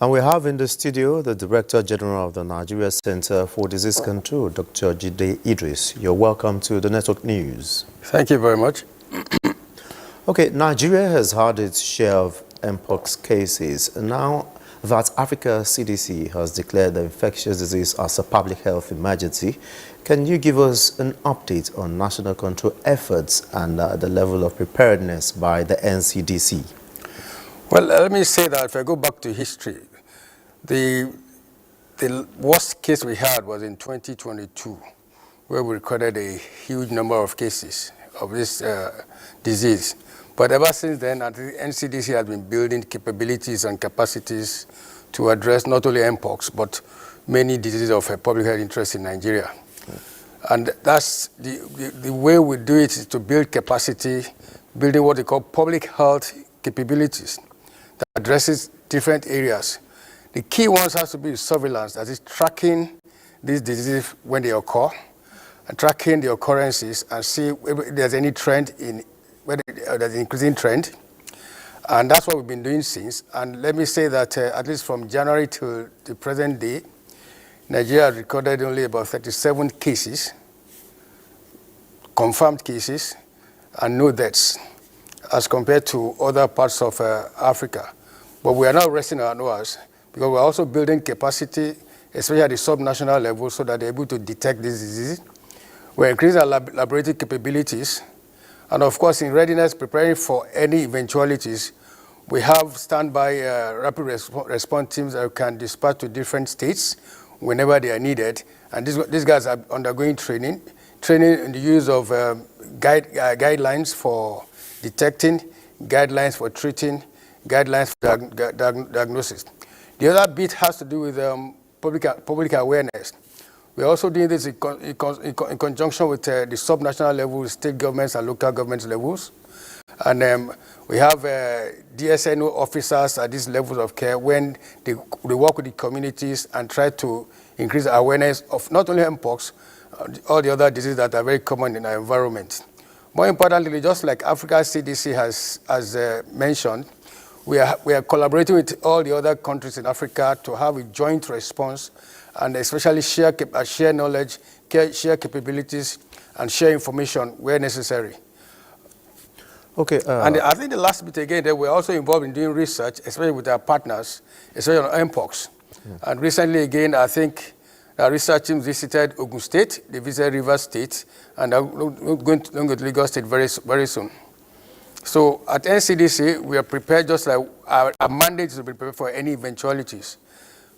And we have in the studio the Director General of the Nigeria Center for Disease Control, Dr. Jide Idris. You're welcome to the Network News. Thank you very much. Okay, Nigeria has had its share of mpox cases. Now that Africa CDC has declared the infectious disease as a public health emergency, can you give us an update on national control efforts and the level of preparedness by the NCDC? Well, let me say that if I go back to history, the worst case we had was in 2022, where we recorded a huge number of cases of this disease. But ever since then, I think NCDC has been building capabilities and capacities to address not only mpox, but many diseases of public health interest in Nigeria. And that's the way we do it is to build capacity, building what they call public health capabilities that addresses different areas. The key ones has to be surveillance, that is tracking these diseases when they occur, and tracking the occurrences and see if there's any trend in, whether there's an increasing trend. And that's what we've been doing since. And let me say that at least from January to the present day, Nigeria has recorded only about 37 cases, confirmed cases, and no deaths, as compared to other parts of Africa. But we are not resting on our laurels, because we're also building capacity, especially at the sub-national level, so that they're able to detect these diseases. We're increasing our laboratory capabilities. And of course, in readiness, preparing for any eventualities, we have standby rapid response teams that can dispatch to different states whenever they are needed. And these guys are undergoing training in the use of guidelines for detecting, guidelines for treating, guidelines for diagnosis. The other bit has to do with public awareness. We're also doing this in conjunction with the sub-national levels, state governments and local government levels. And we have DSNO officers at these levels of care when they work with the communities and try to increase awareness of not only mpox, all the other diseases that are very common in our environment. More importantly, just like Africa CDC has mentioned, we are collaborating with all the other countries in Africa to have a joint response and especially share knowledge, share capabilities, and share information where necessary. Okay. And I think the last bit again, that we're also involved in doing research, especially with our partners, especially on mpox. And recently again, I think our research team visited Ogun State, they visited Rivers State, and are going to Lagos State very soon. So at NCDC, we are prepared, just like our mandate is to be prepared for any eventualities,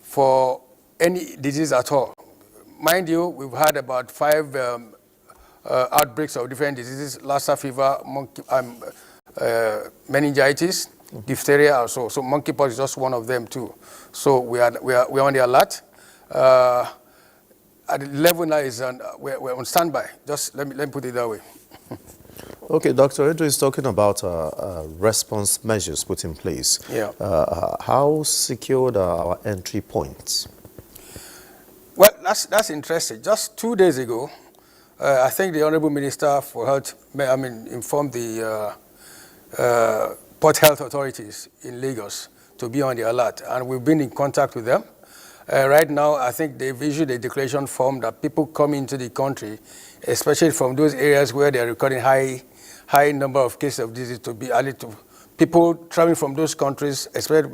for any disease at all. Mind you, we've had about 5 outbreaks of different diseases: Lassa fever, meningitis, diphtheria, also. So monkeypox is just one of them too. So we are on the alert. At the level now is we're on standby. Just let me put it that way. Okay, Dr. Idris is talking about response measures put in place. Yeah. How secured are our entry points? Well, that's interesting. Just 2 days ago, I think the Honorable Minister for Health, informed the Port Health authorities in Lagos to be on the alert, and we've been in contact with them. Right now, I think they've issued a declaration form that people come into the country, especially from those areas where they're recording high number of cases of disease, to be added to. People traveling from those countries, especially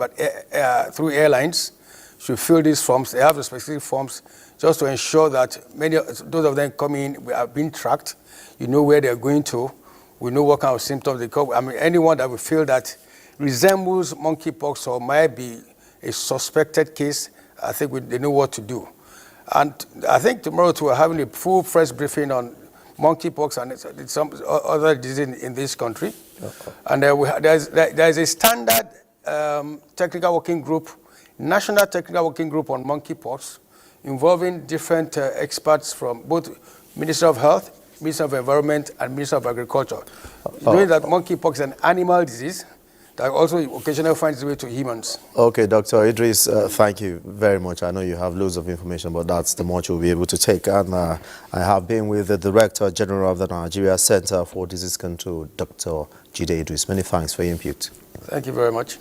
through airlines, should fill these forms. They have the specific forms just to ensure that those of them coming in are being tracked. You know where they're going to. We know what kind of symptoms they come. Anyone that we feel that resembles monkeypox or might be a suspected case, I think they know what to do. And I think tomorrow too, we're having a full press briefing on monkeypox and some other diseases in this country. And there's a standard technical working group, national technical working group on monkeypox, involving different experts from both Ministry of Health, Ministry of Environment, and Ministry of Agriculture. Knowing that monkeypox is an animal disease that also occasionally finds its way to humans. Okay, Dr. Idris, thank you very much. I know you have loads of information, but that's the much we'll be able to take. And I have been with the Director General of the Nigeria Center for Disease Control, Dr. Jide Idris. Many thanks for your input. Thank you very much.